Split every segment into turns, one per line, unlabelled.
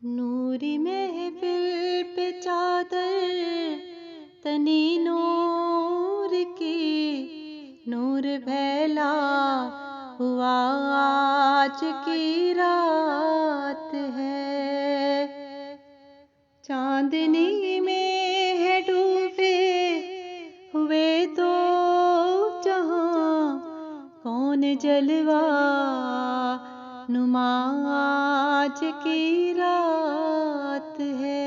نوری محفل پہ چادر تنی نور کی، نور پھیلا ہوا آج کی رات ہے، چاندنی میں ہے ڈوبے ہوئے تو جہاں، کون جلوہ نما آج کی رات ہے،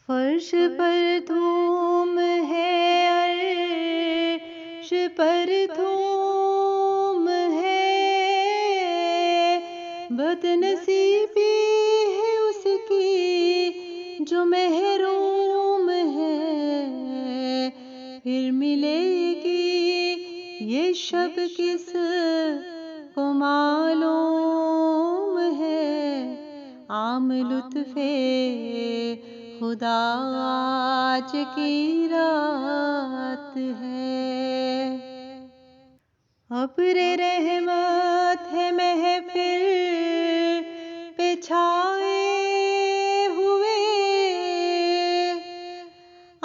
فرش پر دھوم ہے عرش پر دھوم ہے، بد نصیبی ہے اس کی جو محروم ہے، پھر ملے گی یہ شب کس کو معلوم ہے، عام لطف خدا آج کی رات ہے، ابر رحمت ہے محفل پہ چھائے ہوئے،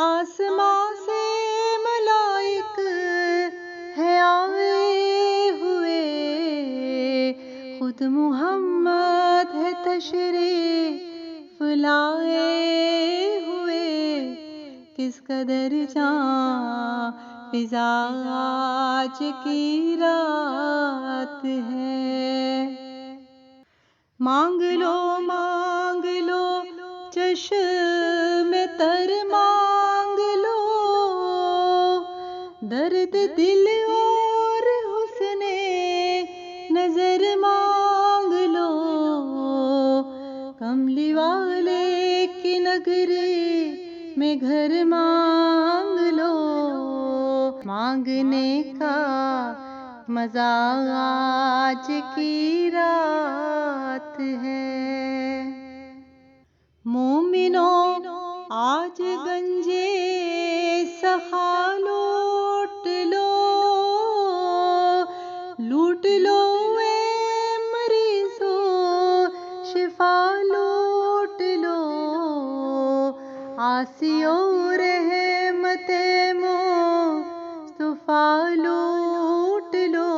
آسمان سے ملائک ہے آئے ہوئے، خود محمد ہے تشریف لائے ہوئے، کس قدر جاں فضا آج کی رات ہے، مانگ لو چشم تر مانگ لو، درد دل اور حسن نظر مانگ لو، کملی والے کی نگری میں گھر مانگ لو، مانگنے کا مزہ آج کی رات ہے، مومنوں آج گنجے سخا لوٹ لو اے مریضوں شفا لوٹ لو، عاصیوں رحمت مصطفیٰ لوٹ لو،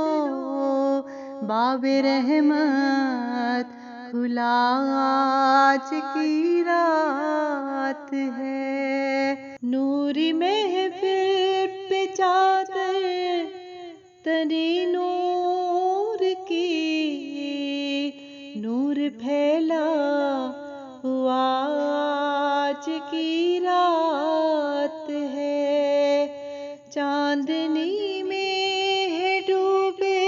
باب رحمت کھلا آج کی رات ہے، نوری محفل پہ چادر تنی نور کی، نور پھیلا ہوا آج کی رات ہے، چاندنی میں ہے ڈوبے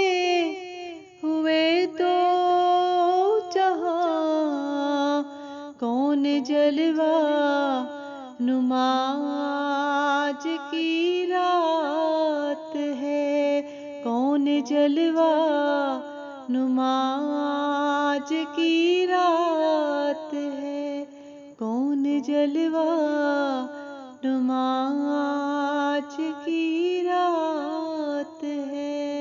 ہوئے تو جہاں، کون جلوہ نما آج کی رات ہے، کون جلوہ نما آج کی رات ہے، کون جلوہ نما آج کی رات ہے۔